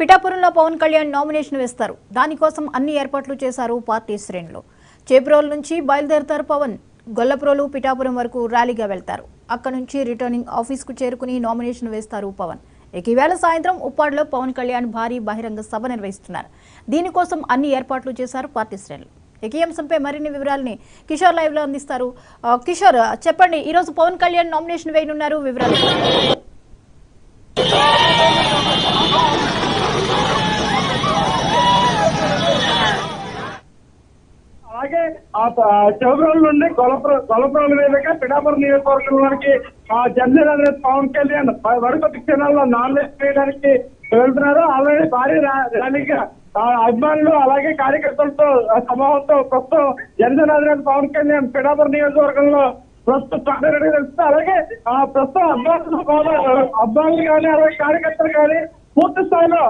పిఠాపురంలో పవన్ కళ్యాణ్ నామినేషన్ వేస్తారు. దానికోసం అన్ని ఏర్పాట్లు చేశారు పార్టీ శ్రేణులు. చేబ్రోల్ నుంచి బయలుదేరతారు పవన్. గొల్లప్రోలు పిఠాపురం వరకు ర్యాలీగా వెళ్తారు. అక్కడ నుంచి రిటర్నింగ్ ఆఫీస్కు చేరుకుని నామినేషన్ వేస్తారు పవన్. ఈవేళ సాయంత్రం ఉప్పాడలో పవన్ కళ్యాణ్ భారీ బహిరంగ సభ నిర్వహిస్తున్నారు. దీనికోసం అన్ని ఏర్పాట్లు చేశారు పార్టీ శ్రేణులు. ఈ అంశంపై మరిన్ని వివరాలని కిషోర్ లైవ్ లో అందిస్తారు. కిషోర్, చెప్పండి, ఈ రోజు పవన్ కళ్యాణ్ నామినేషన్ వేయనున్నారు, వివరాలు. అలాగే చౌబ్రోల్ నుండి గొల్లప్రోలు మీదుగా పిఠాపురం నియోజకవర్గంలోనికి జనసేన పవన్ కళ్యాణ్ వరకొద్ది క్షణాల్లో నామినేషన్ వేయడానికి వెళ్తున్నారు. ఆల్రెడీ భారీ ర్యాలీగా అభిమానులు అలాగే కార్యకర్తలతో సమూహంతో ప్రస్తుతం జనసేన అధినేత పవన్ కళ్యాణ్ పిఠాపురం నియోజకవర్గంలో ప్రస్తుతం తెలుస్తుంది. అలాగే ప్రస్తుతం అభిమానులు కానీ అలాగే కార్యకర్తలు కానీ పూర్తి స్థాయిలో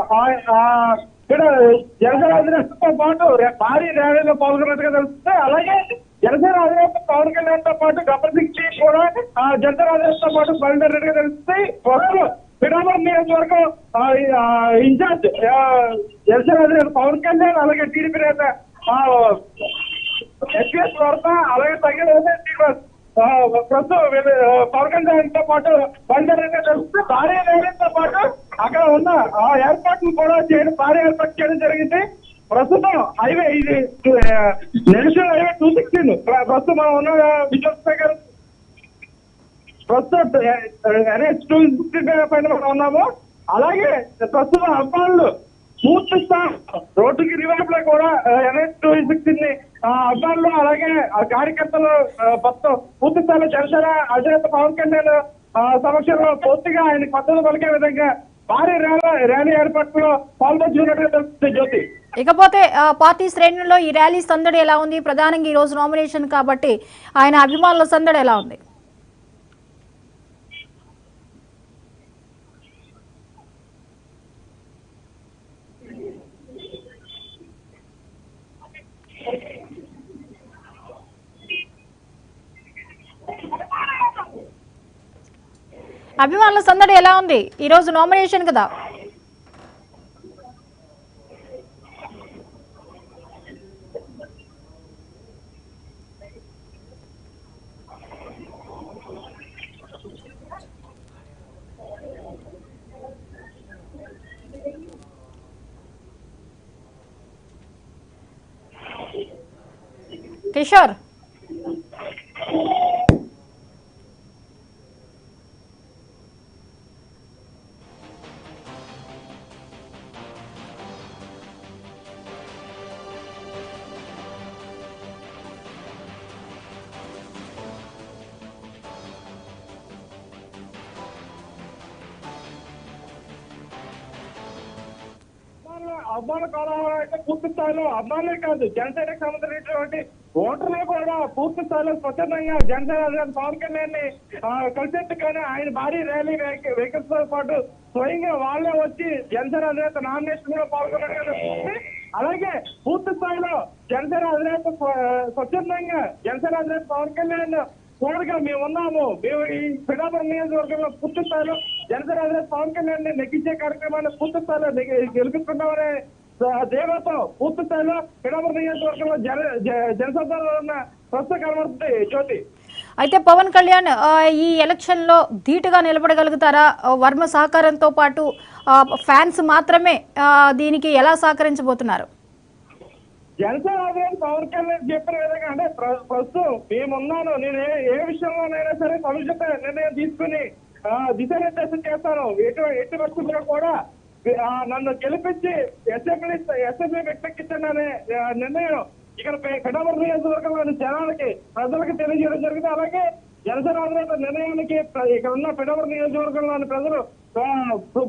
జనసేన అధినేతతో పాటు భారీ ర్యాలీలో పాల్గొన్నట్టుగా తెలుస్తుంది. అలాగే జనసేన అధినేత పవన్ కళ్యాణ్ తో పాటు గబ్బర్ సింగ్ కూడా జనసేన అధినేతతో పాటు బయలుదేరినట్టుగా తెలుస్తుంది. త్వరలో పిఠాపురం నియోజకవర్గం ఇన్ఛార్జ్ జనసేన అధినేత పవన్ కళ్యాణ్ అలాగే టీడీపీ నేత ఎస్పీఎస్ వార్త అలాగే తగిన శ్రీనివాస్ ప్రస్తుతం పవన్ కళ్యాణ్ తో పాటు బయలుదేరినట్టుగా తెలుస్తుంది. భారీ ర్యాలీతో పాటు అక్కడ ఉన్న ఏర్పాట్లు కూడా భారీ ఏర్పాటు చేయడం జరిగింది. ప్రస్తుతం హైవే ఇది నేషనల్ హైవే 216 ప్రస్తుతం మనం ఉన్న విజువల్స్ దగ్గర ప్రస్తుతం NH 216 పైన మనం ఉన్నాము. అలాగే ప్రస్తుతం అభిమానులు పూర్తి స్థాయి రోడ్డుకి రివర్స్ లో కూడా NH 216 ని అభిమానులు అలాగే కార్యకర్తలు మొత్తం పూర్తి స్థాయిలో జనసేన అధినేత పవన్ కళ్యాణ్ సమక్షంలో పూర్తిగా ఆయనకు మద్దతు పలికే విధంగా భారీ ర్యాలీ ఏర్పాట్లో పాల్గొంటున్నట్టుగా తెలుస్తుంది. జ్యోతి, ఇకపోతే పార్టీ శ్రేణుల్లో ఈ ర్యాలీ సందడి ఎలా ఉంది? ప్రధానంగా ఈ రోజు నామినేషన్ కాబట్టి ఆయన అభిమానుల సందడి ఎలా ఉంది? అభిమానుల సందడి ఎలా ఉంది? ఈ రోజు నామినేషన్ కదా. కిషోర్, అభిమాన కాలంలో అయితే పూర్తి స్థాయిలో అభిమానులే కాదు జనసేనకు సంబంధించినటువంటి ఓటర్లు కూడా పూర్తి స్థాయిలో స్వచ్ఛందంగా జనసేన పవన్ కళ్యాణ్ ని కలిసేట్టుగానే ఆయన భారీ ర్యాలీ వెహికల్స్ తో పాటు స్వయంగా వాళ్ళే వచ్చి జనసేన అధినేత నామినేషన్ కూడా పాల్గొనడం. అలాగే పూర్తి స్థాయిలో జనసేన అధినేత స్వచ్ఛందంగా జనసేన అధినేత పవన్ కళ్యాణ్ తోడుగా మేము ఉన్నాము, మేము ఈ పిఠాపురం నియోజకవర్గంలో పూర్తి స్థాయిలో జనసేన అధినేత పవన్ కళ్యాణ్ ని నెగ్గించే కార్యక్రమాన్ని పూర్తి స్థాయిలో గెలుపుకుంటామనే దేవతో పూర్తి స్థాయిలో పిఠాపురం నియోజకవర్గంలో జనసంధానంలో ఉన్న ప్రస్తుత కనబడుతుంది. జ్యోతి, అయితే పవన్ కళ్యాణ్ ఈ ఎలక్షన్ లో ధీటుగా నిలబడగలుగుతారా? వర్మ సహకారంతో పాటు ఫ్యాన్స్ మాత్రమే దీనికి ఎలా సహకరించబోతున్నారు? జనసేన అధినేత పవన్ కళ్యాణ్ చెప్పిన విధంగా అంటే ప్రస్తుతం మేమున్నాను, నేను ఏ విషయంలోనైనా సరే సముచిత నిర్ణయం తీసుకుని దిశానిర్దేశం చేస్తాను, ఎట్టి పరిస్థితుల్లో కూడా నన్ను గెలిపించి అసెంబ్లీ వ్యక్తెక్కించండి నిర్ణయం ఇక్కడ పిఠాపురం నియోజకవర్గంలోని జనాలకి ప్రజలకు తెలియజేయడం జరిగింది. అలాగే జనసేన అధినేత నిర్ణయానికి ఇక్కడ ఉన్న పిఠాపురం నియోజకవర్గంలోని ప్రజలు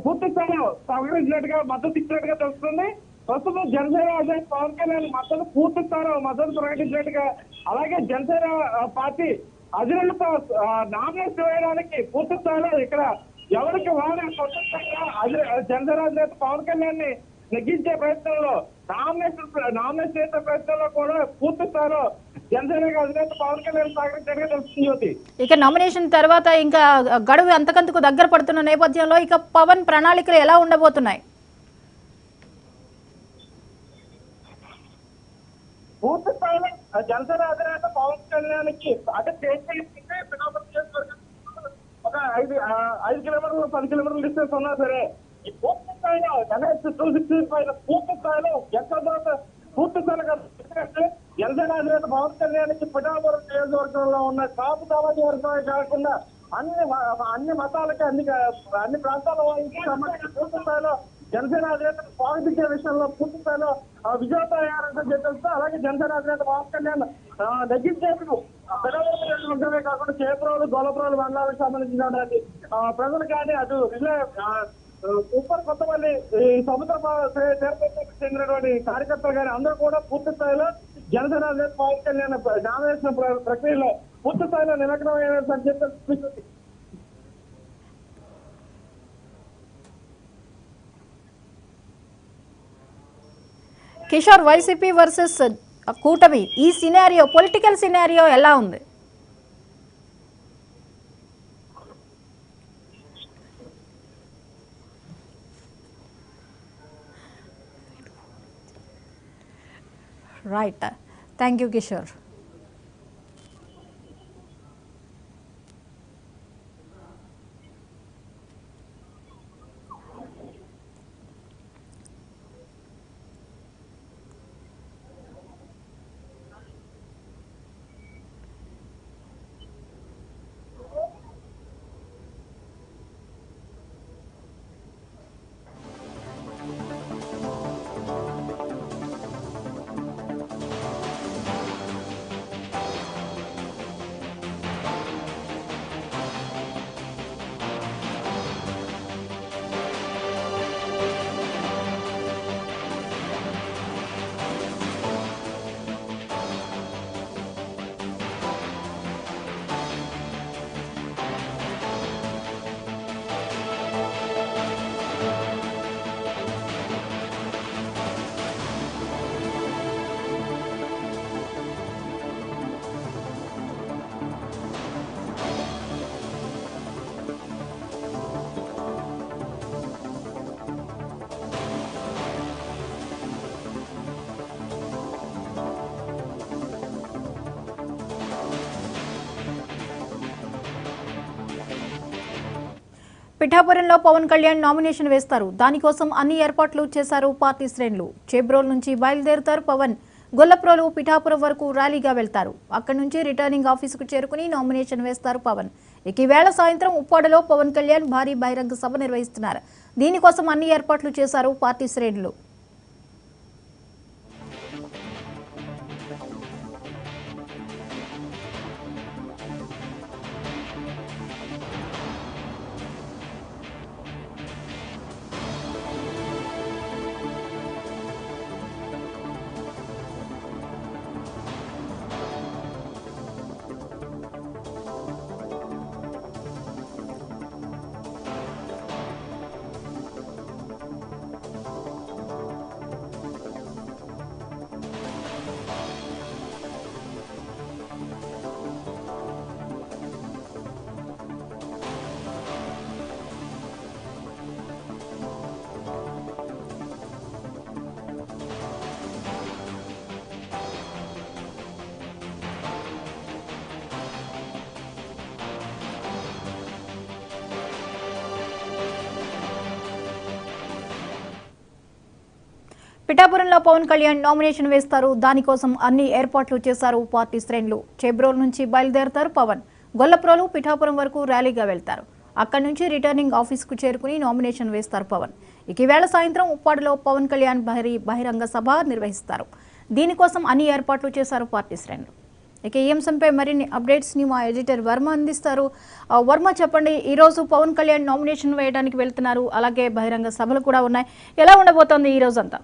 పూర్తి స్థాయిలో సహకరించినట్టుగా మద్దతు ఇచ్చినట్టుగా తెలుస్తుంది. ప్రస్తుతం జనసేన అధినేత పవన్ కళ్యాణ్ మద్దతు పూర్తి స్థాయిలో మద్దతు ప్రకటించినట్టుగా, అలాగే జనసేన పార్టీ అధినేత నామినేషన్ వేయడానికి పూర్తి స్థాయిలో ఇక్కడ ఎవరికి వాళ్ళే జనసేన అధినేత పవన్ కళ్యాణ్ ని నెగ్గించే ప్రయత్నంలో నామినేషన్ చేసే ప్రయత్నంలో కూడా పూర్తి స్థాయిలో జనసేన అధినేత పవన్ కళ్యాణ్ సహకరించడానికి తెలుస్తుంది. జ్యోతి, ఇక నామినేషన్ తర్వాత ఇంకా గడువు అంతకంతకు దగ్గర పడుతున్న నేపథ్యంలో ఇక పవన్ ప్రణాళికలు ఎలా ఉండబోతున్నాయి? పూర్తి స్థాయిలో జనసేన అధినేత పవన్ కళ్యాణ్కి అంటే పిఠాపురం నియోజకవర్గం ఒక 5 కిలోమీటర్లు 10 కిలోమీటర్ల డిస్టెన్స్ ఉన్నా సరే ఈ పూర్తి స్థాయిలో పైన పూర్తి స్థాయిలో పూర్తి స్థాయిలో జనసేన అధినేత పవన్ కళ్యాణ్కి పిఠాపురం నియోజకవర్గంలో ఉన్న కాపు సామాజిక వర్గమే కాకుండా అన్ని మతాలకి అన్ని ప్రాంతాల వారికి సంబంధించి పూర్తి స్థాయిలో జనసేన అధినేతను స్వాగతించే విషయంలో పూర్తి స్థాయిలో విజయతయారంటే చెప్పేస్తే అలాగే జనసేన అధినేత పవన్ కళ్యాణ్ నెగ్గించేందుకు పెద్దమే కాకుండా చేపరోలు గొల్లపురాలు మండలాలకు సంబంధించినటువంటి ప్రజలు కానీ అటు సూపర్ కొత్తపల్లి ఈ సముద్ర తీర్థకు చెందినటువంటి కార్యకర్తలు కానీ అందరూ కూడా పూర్తి స్థాయిలో జనసేన అధినేత పవన్ కళ్యాణ్ నామినేషన్ ప్రక్రియలో పూర్తి స్థాయిలో నిమగ్నమైన చెప్పి కిషోర్, వైసీపీ వర్సెస్ కూటమి ఈ సినారియో పొలిటికల్ సినారియో ఎలా ఉంది? Right, thank you Kishore. పిఠాపురంలో పవన్ కళ్యాణ్ నామినేషన్ వేస్తారు. దానికోసం అన్ని ఏర్పాట్లు చేశారు పార్టీ శ్రేణులు. చేబ్రోల్ నుంచి బయలుదేరుతారు పవన్. గొల్లప్రోలు పిఠాపురం వరకు ర్యాలీగా వెళ్తారు. అక్కడి నుంచి రిటర్నింగ్ ఆఫీసుకు చేరుకుని నామినేషన్ వేస్తారు పవన్. ఇక ఈవేళ సాయంత్రం ఉప్పాడలో పవన్ కళ్యాణ్ భారీ బహిరంగ సభ నిర్వహిస్తున్నారు. దీనికోసం అన్ని ఏర్పాట్లు చేశారు పార్టీ శ్రేణులు. పిఠాపురంలో పవన్ కళ్యాణ్ నామినేషన్ వేస్తారు. దానికోసం అన్ని ఏర్పాట్లు చేశారు పార్టీ శ్రేణులు. చేబ్రోల్ నుంచి బయలుదేరుతారు పవన్. గొల్లప్రోలు పిఠాపురం వరకు ర్యాలీగా వెళ్తారు. అక్కడి నుంచి రిటర్నింగ్ ఆఫీసుకు చేరుకుని నామినేషన్ వేస్తారు పవన్. ఇక ఈవేళ సాయంత్రం ఉప్పాడలో పవన్ కళ్యాణ్ బహిరంగ సభ నిర్వహిస్తారు. దీనికోసం అన్ని ఏర్పాట్లు చేశారు పార్టీ శ్రేణులు. ఇక ఈ అంశంపై మరిన్ని అప్డేట్స్ ని మా ఎడిటర్ వర్మ అందిస్తారు. వర్మ, చెప్పండి, ఈ రోజు పవన్ కళ్యాణ్ నామినేషన్ వేయడానికి వెళ్తున్నారు, అలాగే బహిరంగ సభలు కూడా ఉన్నాయి. ఎలా ఉండబోతోంది ఈ రోజంతా?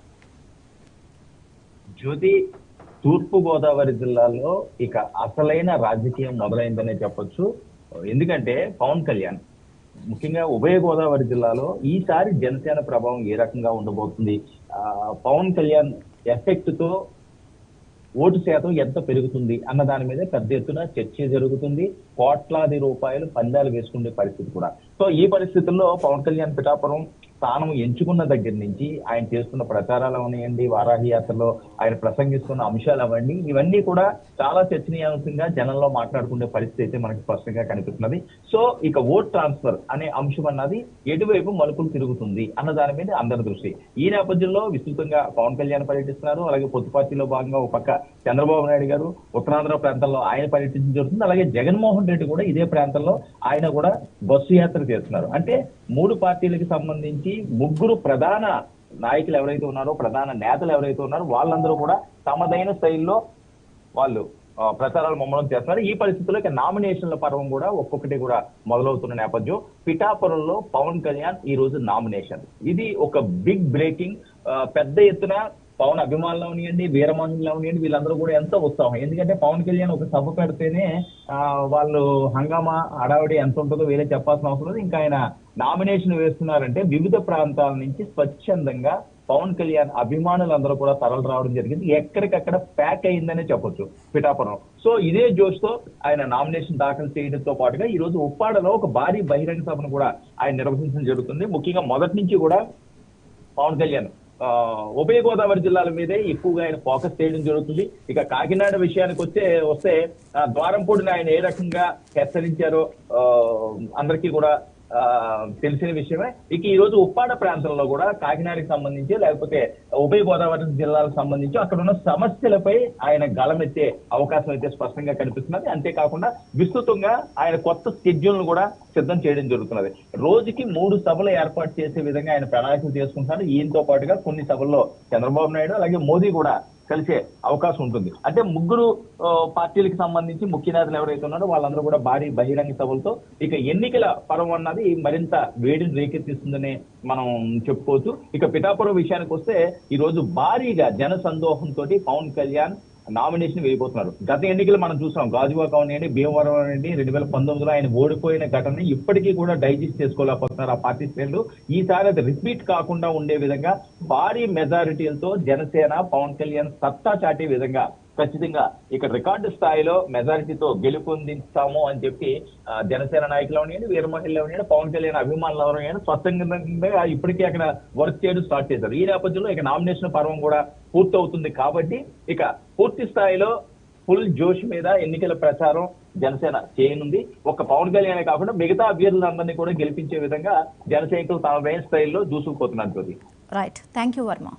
జ్యోతి, తూర్పు గోదావరి జిల్లాలో ఇక అసలైన రాజకీయం మొదలైందనే చెప్పొచ్చు. ఎందుకంటే పవన్ కళ్యాణ్ ముఖ్యంగా ఉభయ గోదావరి జిల్లాలో ఈసారి జనసేన ప్రభావం ఏ రకంగా ఉండబోతుంది, పవన్ కళ్యాణ్ ఎఫెక్ట్ తో ఓటు శాతం ఎంత పెరుగుతుంది అన్న దాని మీద పెద్ద ఎత్తున చర్చ జరుగుతుంది. కోట్లాది రూపాయలు పందాలు వేసుకునే పరిస్థితి కూడా. సో ఈ పరిస్థితుల్లో పవన్ కళ్యాణ్ పిఠాపురం స్థానం ఎంచుకున్న దగ్గర నుంచి ఆయన చేస్తున్న ప్రచారాలు అవనివ్వండి, వారాహి యాత్రలో ఆయన ప్రసంగిస్తున్న అంశాలు అవన్నీ ఇవన్నీ కూడా చాలా చర్చనీయాంశంగా జనంలో మాట్లాడుకునే పరిస్థితి అయితే మనకి స్పష్టంగా కనిపిస్తున్నది. సో ఇక ఓట్ ట్రాన్స్ఫర్ అనే అంశం అన్నది ఎటువైపు మలుపులు తిరుగుతుంది అన్న దాని మీద అందరి దృష్టి. ఈ నేపథ్యంలో విస్తృతంగా పవన్ కళ్యాణ్ పర్యటిస్తున్నారు. అలాగే పొత్తు పార్టీలో భాగంగా ఒక పక్క చంద్రబాబు నాయుడు గారు ఉత్తరాంధ్ర ప్రాంతంలో ఆయన పర్యటించడం జరుగుతుంది. అలాగే జగన్మోహన్ రెడ్డి కూడా ఇదే ప్రాంతంలో ఆయన కూడా బస్సు యాత్ర చేస్తున్నారు. అంటే 3 పార్టీలకు సంబంధించి 3 ప్రధాన నాయకులు ఎవరైతే ఉన్నారో, ప్రధాన నేతలు ఎవరైతే ఉన్నారో వాళ్ళందరూ కూడా తమదైన శైలిలో వాళ్ళు ప్రచారాలు ముమ్మరం చేస్తున్నారు. ఈ పరిస్థితుల్లో ఇక నామినేషన్ల పర్వం కూడా ఒక్కొక్కటి కూడా మొదలవుతున్న నేపథ్యం. పిఠాపురంలో పవన్ కళ్యాణ్ ఈ రోజు నామినేషన్. ఇది ఒక బిగ్ బ్రేకింగ్. పెద్ద ఎత్తున పవన్ అభిమానులు అవనియండి, వీరమహిళలు అవనియండి, వీళ్ళందరూ కూడా ఎంతో ఉత్సాహం. ఎందుకంటే పవన్ కళ్యాణ్ ఒక సభ పెడితేనే వాళ్ళు హంగామా హడావిడి ఎంత ఉంటుందో వేరే చెప్పాల్సిన అవసరం లేదు. ఇంకా ఆయన నామినేషన్ వేస్తున్నారంటే వివిధ ప్రాంతాల నుంచి స్వచ్ఛందంగా పవన్ కళ్యాణ్ అభిమానులందరూ కూడా తరలి రావడం జరిగింది. ఎక్కడికక్కడ ప్యాక్ అయిందనే చెప్పొచ్చు పిఠాపురం. సో ఇదే జోష్ తో ఆయన నామినేషన్ దాఖలు చేయడంతో పాటుగా ఈ రోజు ఉప్పాడలో ఒక భారీ బహిరంగ సభను కూడా ఆయన నిర్వహించడం జరుగుతుంది. ముఖ్యంగా మొదటి నుంచి కూడా పవన్ కళ్యాణ్ ఉభయ గోదావరి జిల్లాల మీదే ఎక్కువగా ఆయన ఫోకస్ చేయడం జరుగుతుంది. ఇక కాకినాడ విషయానికి వస్తే ద్వారంపూడిని ఆయన ఏ రకంగా హెచ్చరించారో అందరికీ కూడా తెలిసిన విషయమే. ఇక ఈ రోజు ఉప్పాడ ప్రాంతంలో కూడా కాకినాడకి సంబంధించి లేకపోతే ఉభయ గోదావరి జిల్లాలకు సంబంధించి అక్కడ ఉన్న సమస్యలపై ఆయన గళమెత్తే అవకాశం అయితే స్పష్టంగా కనిపిస్తున్నది. అంతేకాకుండా విస్తృతంగా ఆయన కొత్త స్కెడ్యూల్ ను కూడా సిద్ధం చేయడం జరుగుతున్నది. రోజుకి 3 సభలు ఏర్పాటు చేసే విధంగా ఆయన ప్రణాళికలు చేసుకుంటున్నారు. ఈయనతో పాటుగా కొన్ని సభల్లో చంద్రబాబు నాయుడు అలాగే మోదీ కూడా కలిసే అవకాశం ఉంటుంది. అంటే 3 పార్టీలకు సంబంధించి ముఖ్య నేతలు ఎవరైతే ఉన్నారో వాళ్ళందరూ కూడా భారీ బహిరంగ సభలతో ఇక ఎన్నికల పర్వం అన్నది మరింత వేడిని రేకెత్తిస్తుందని మనం చెప్పుకోవచ్చు. ఇక పిఠాపురం విషయానికి వస్తే ఈ రోజు భారీగా జన సందోహంతో పవన్ కళ్యాణ్ నామినేషన్ వేయబోతున్నారు. గత ఎన్నికలు మనం చూసాం, గాజువాక అవనండి, భీమవరం అనండి, 2019లో ఆయన ఓడిపోయిన ఘటనని ఇప్పటికీ కూడా డైజెస్ట్ చేసుకోలేకపోతున్నారు ఆ పార్టీ శ్రేణులు. ఈసారి అది రిపీట్ కాకుండా ఉండే విధంగా భారీ మెజారిటీలతో జనసేన పవన్ కళ్యాణ్ సత్తా చాటే విధంగా ఖచ్చితంగా ఇక్కడ రికార్డు స్థాయిలో మెజారిటీతో గెలుపొందిస్తాము అని చెప్పి జనసేన నాయకులు అవనియండి, వీరమహిళలు అవనియండి, పవన్ కళ్యాణ్ అభిమానులు అవనియండి స్వచ్ఛందంగా ఇప్పటికీ అక్కడ వర్క్ చేయడం స్టార్ట్ చేశారు. ఈ నేపథ్యంలో ఇక నామినేషన్ పర్వం కూడా పూర్తవుతుంది కాబట్టి ఇక పూర్తి స్థాయిలో ఫుల్ జోష్ మీద ఎన్నికల ప్రచారం జనసేన చేయనుంది. ఒక పవన్ కళ్యాణ్ కాకుండా మిగతా అభ్యర్థులందరినీ కూడా గెలిపించే విధంగా జనసైనికులు తమ రేంజ్ స్థాయిలో దూసుకుపోతున్నారు. Right, thank you Varma.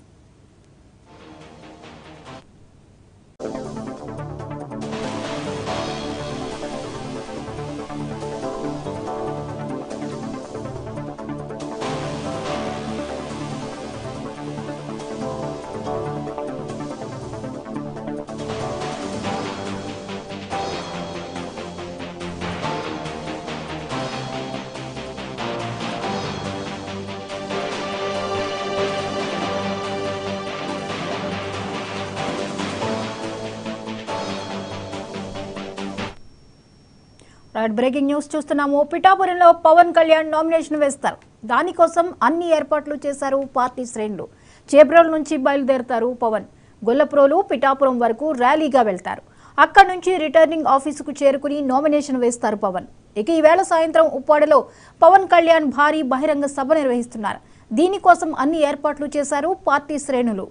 Breaking news చూస్తున్నాము. పిఠాపురంలో పవన్ కళ్యాణ్ నామినేషన్ వేస్తారు. దానికోసం అన్ని ఏర్పాట్లు చేశారు పార్టీ శ్రేణులు. చేబ్రోల్ నుంచి బయలుదేరతారు పవన్. గొల్లప్రోలు పిఠాపురం వరకు ర్యాలీగా వెళ్తారు. అక్కడి నుంచి రిటర్నింగ్ ఆఫీసుకు చేరుకుని నామినేషన్ వేస్తారు పవన్. ఇక ఈవేళ సాయంత్రం ఉప్పాడలో పవన్ కళ్యాణ్ భారీ బహిరంగ సభ నిర్వహిస్తున్నారు. దీనికోసం అన్ని ఏర్పాట్లు చేశారు పార్టీ శ్రేణులు.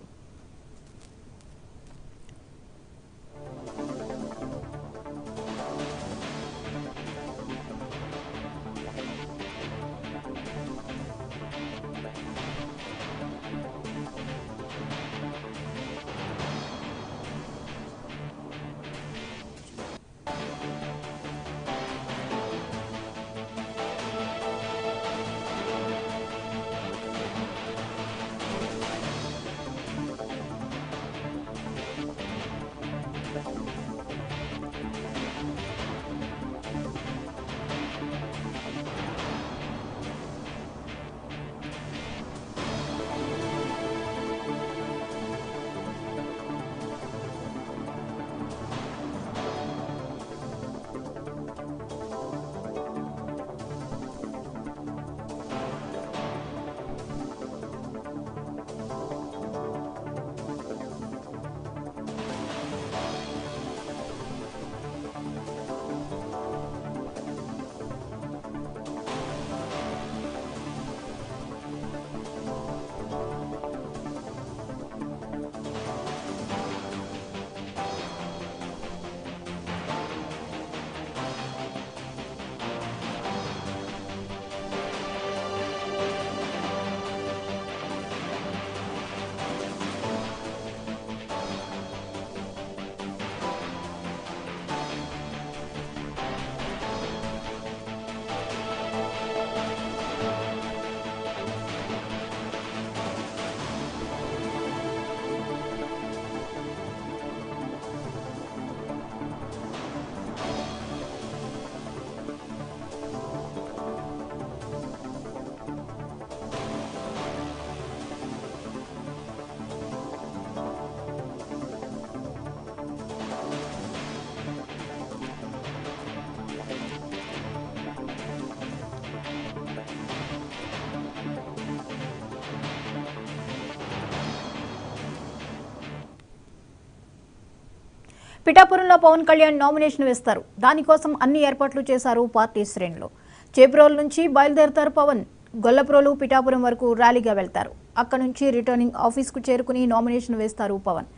పిఠాపురంలో పవన్ కళ్యాణ్ నామినేషన్ వేస్తారు. దానికోసం అన్ని ఏర్పాట్లు చేశారు పార్టీ శ్రేణులు. చేబ్రోలు నుంచి బయలుదేరతారు పవన్. గొల్లప్రోలు పిఠాపురం వరకు ర్యాలీగా వెళ్తారు. అక్కడ నుంచి రిటర్నింగ్ ఆఫీస్కు చేరుకుని నామినేషన్ వేస్తారు పవన్.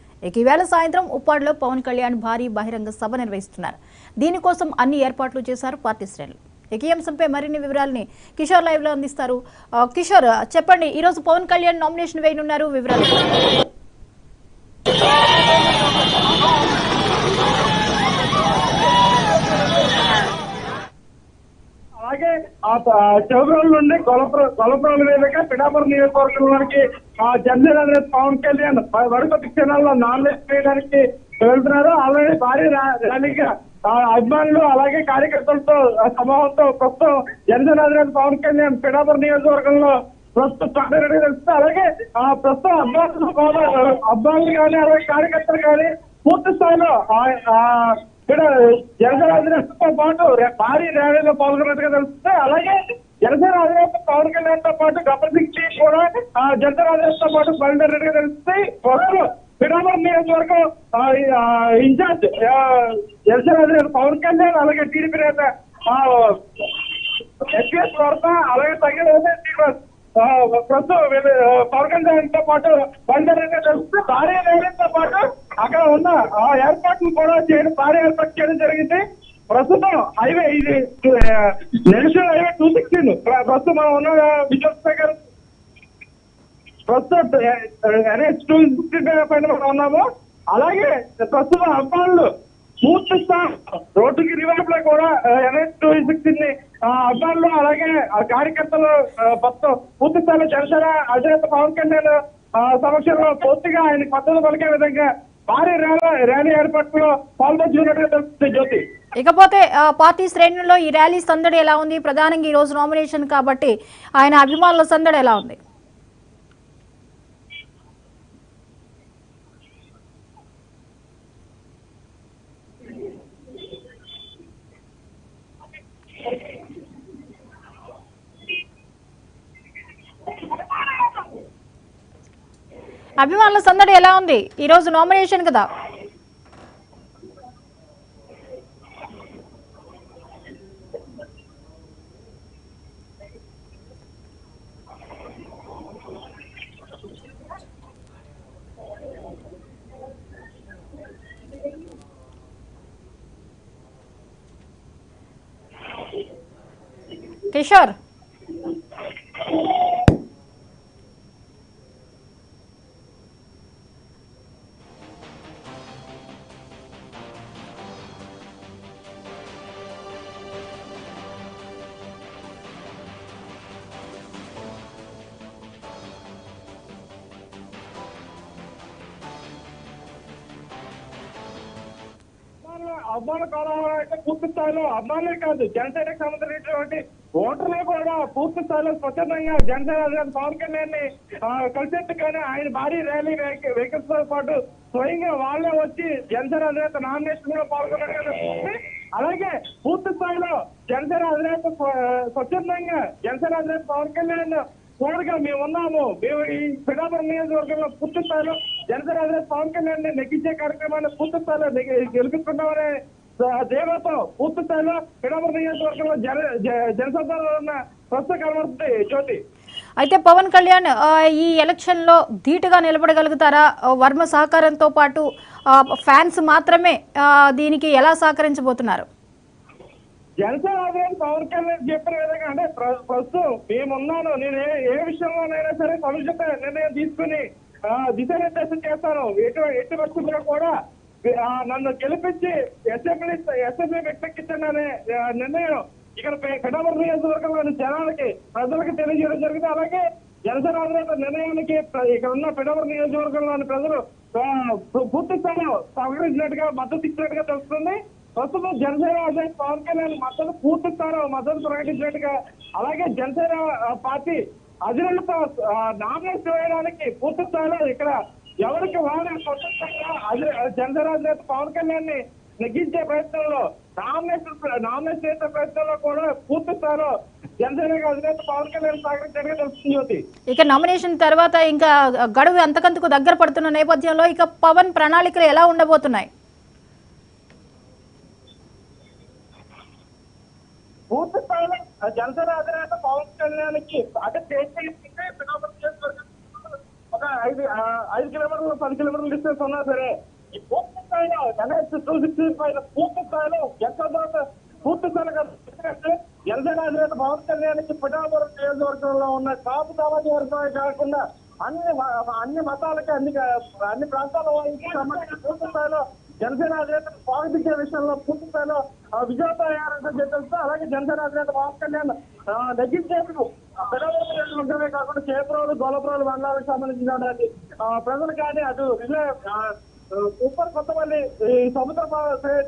ఈవేళ సాయంత్రం ఉప్పాడులో పవన్ కళ్యాణ్ భారీ బహిరంగ సభ నిర్వహిస్తున్నారు. దీనికోసం అన్ని ఏర్పాట్లు చేశారు పార్టీ శ్రేణులు. ఈ అంశంపై మరిన్ని వివరాలని కిషోర్ లైవ్ లో అందిస్తారు. కిషోర్, చెప్పండి, ఈ రోజు పవన్ కళ్యాణ్ నామినేషన్ వేయనున్నారు, వివరాలు. అలాగే చౌబ్రోలు నుండి కొలప్రోలు మీదుగా పిఠాపురం నియోజకవర్గంలోనికి జనసేన పవన్ కళ్యాణ్ వడకొత్త క్షణాల్లో నామినేషన్ వేయడానికి వెళ్తున్నారు. ఆల్రెడీ భారీ ర్యాలీగా అభిమానులు అలాగే కార్యకర్తలతో సమూహంతో ప్రస్తుతం జనసేన అధినేత పవన్ కళ్యాణ్ పిఠాపురం నియోజకవర్గంలో ప్రస్తుతం తెలుస్తుంది. అలాగే ప్రస్తుతం అభిమానులు కానీ అలాగే కార్యకర్తలు కానీ పూర్తి స్థాయిలో జనసేన అధినేతతో పాటు భారీ ర్యాలీలో పాల్గొన్నట్టుగా తెలుస్తుంది. అలాగే జనసేన అధినేత పవన్ కళ్యాణ్ తో పాటు గబ్బర్ సింగ్ కూడా జనసేన అధినేతతో పాటు బయలుదేరినట్టుగా తెలుస్తుంది. త్వరలో పిఠాపురం నియోజకవర్గం ఇన్ఛార్జ్ జనసేన అధినేత పవన్ కళ్యాణ్ అలాగే టీడీపీ నేత ఎస్పీఎస్ వార్త అలాగే తగిన ప్రస్తుతం పవన్ కళ్యాణ్ తో పాటు బయలుదేరినట్టుగా తెలుస్తుంది. భారీ ర్యాలీతో పాటు అక్కడ ఉన్న ఏర్పాట్లు కూడా భారీ ఏర్పాటు చేయడం జరిగింది. ప్రస్తుతం హైవే ఇది నేషనల్ హైవే 216 ప్రస్తుతం మనం ఉన్న విజువల్స్ దగ్గర ప్రస్తుతం NH 216 పైన మనం ఉన్నాము. అలాగే ప్రస్తుతం అబ్బాయిలు పూర్తి రోడ్డుకి రివర్స్ లో కూడా NH 216 ని అబ్బాయిలు అలాగే కార్యకర్తలు మొత్తం పూర్తి స్థాయిలో జనసేన అధినేత పవన్ కళ్యాణ్ సమక్షంలో పూర్తిగా ఆయనకు మద్దతు పలికే విధంగా భారీ ర్యాలీ ఏర్పాట్లో పాల్గొన్నట్టుగా తెలుస్తుంది. జ్యోతి, ఇకపోతే పార్టీ శ్రేణుల్లో ఈ ర్యాలీ సందడి ఎలా ఉంది? ప్రధానంగా ఈ రోజు నామినేషన్ కాబట్టి ఆయన అభిమానుల సందడి ఎలా ఉంది? అభిమానుల సందడి ఎలా ఉంది? ఈ రోజు నామినేషన్ కదా. కిషోర్, అభిమాన కాలంలో అయితే పూర్తి స్థాయిలో అభిమానులే కాదు జనసేనకు సంబంధించినటువంటి ఓటర్లు కూడా పూర్తి స్థాయిలో స్వచ్ఛందంగా జనసేన అధినేత పవన్ కళ్యాణ్ ని కలిసేట్టుగానే ఆయన భారీ ర్యాలీ వెహికల్స్ తో పాటు స్వయంగా వాళ్ళే వచ్చి జనసేన అధినేత నామినేషన్ లో పాల్గొనడం. అలాగే పూర్తి స్థాయిలో జనసేన అధినేత స్వచ్ఛందంగా జనసేన అధినేత పవన్ కళ్యాణ్ తోడుగా మేము ఉన్నాము, మేము ఈ పిఠాపురం నియోజకవర్గంలో పూర్తి స్థాయిలో జనసేన అధినేత పవన్ కళ్యాణ్ ని నెగ్గించే కార్యక్రమాన్ని పూర్తి స్థాయిలో గెలుపుకుంటామనే ధీమాతో పూర్తి స్థాయిలో పిఠాపురం నియోజకవర్గంలో జనసంచారంలో ఉన్న ప్రస్తుత కనబడుతుంది. జ్యోతి, అయితే పవన్ కళ్యాణ్ ఈ ఎలక్షన్ లో ధీటుగా నిలబడగలుగుతారా? వర్మ సహకారంతో పాటు ఫ్యాన్స్ మాత్రమే దీనికి ఎలా సహకరించబోతున్నారు? జనసేన అధినేత పవన్ కళ్యాణ్ చెప్పిన విధంగా అంటే ప్రస్తుతం మేమున్నాను, నేను ఏ విషయంలోనైనా సరే సముచిత నిర్ణయం తీసుకుని దిశానిర్దేశం చేస్తాను. ఎట్టి పరిస్థితుల్లో కూడా నన్ను గెలిపించి అసెంబ్లీ వ్యక్తెక్కించండి నిర్ణయం ఇక్కడ పిఠాపురం నియోజకవర్గంలోని జనాలకి ప్రజలకు తెలియజేయడం జరిగింది. అలాగే జనసేన అధినేత నిర్ణయానికి ఇక్కడ ఉన్న పిఠాపురం నియోజకవర్గంలోని ప్రజలు పూర్తి స్థాయిలో సహకరించినట్టుగా మద్దతు ఇచ్చినట్టుగా తెలుస్తుంది. ప్రస్తుతం జనసేన అధినేత పవన్ కళ్యాణ్ మద్దతు పూర్తి స్థాయిలో మద్దతు ప్రకటించినట్టుగా, అలాగే జనసేన పార్టీ అధినేత నామినేషన్ వేయడానికి పూర్తి స్థాయిలో ఇక్కడ ఎవరికి వాళ్ళే జనసేన అధినేత పవన్ కళ్యాణ్ ని నెగ్గించే ప్రయత్నంలో నామినేషన్ చేసే ప్రయత్నంలో కూడా పూర్తి స్థాయిలో జనసేన అధినేత పవన్ కళ్యాణ్ సహకరించడానికి తెలుస్తుంది. జ్యోతి, ఇక నామినేషన్ తర్వాత ఇంకా గడువు అంతకంతకు దగ్గర పడుతున్న నేపథ్యంలో ఇక పవన్ ప్రణాళికలు ఎలా ఉండబోతున్నాయి? జనసేన అధినేత పవన్ కళ్యాణ్కి అంటే పిఠాపురం నియోజకవర్గం ఒక 5 కిలోమీటర్లు 10 కిలోమీటర్ల డిస్టెన్స్ ఉన్నా సరే ఈ పూర్తి స్థాయిలో పైన పూర్తి స్థాయిలో పూర్తి స్థాయిలో జనసేన అధినేత పవన్ కళ్యాణ్కి పిఠాపురం నియోజకవర్గంలో ఉన్న కాపు సామాజిక వర్గమే కాకుండా అన్ని మతాలకి అన్ని ప్రాంతాల వారికి సంబంధించిన పూర్తి స్థాయిలో జనసేన అధినేత స్వాగతించే విషయంలో పూర్తి స్థాయిలో విజయతయారంటే చెప్పేస్తూ అలాగే జనసేన అధినేత పవన్ కళ్యాణ్ నెగ్గించేందుకు పెద్దమే కాకుండా చేపరోలు గొల్లపురాలు మండలాలకు సంబంధించినటువంటి ప్రజలు కానీ అటు సూపర్ కొత్తపల్లి ఈ సముద్ర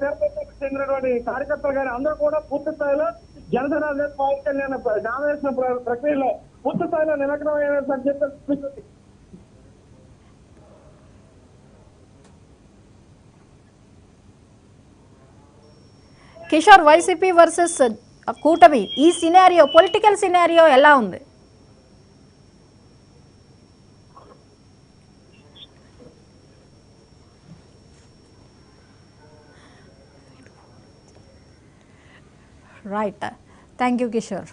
తీర్థకు చెందినటువంటి కార్యకర్తలు కానీ అందరూ కూడా పూర్తి స్థాయిలో జనసేన అధినేత పవన్ కళ్యాణ్ నామినేషన్ ప్రక్రియలో పూర్తి స్థాయిలో నిమగ్నమైన చెప్పి కిషోర్, వైసీపీ వర్సెస్ కూటమి ఈ సినారియో, పొలిటికల్ సినారియో ఎలా ఉంది? Right, thank you Kishore.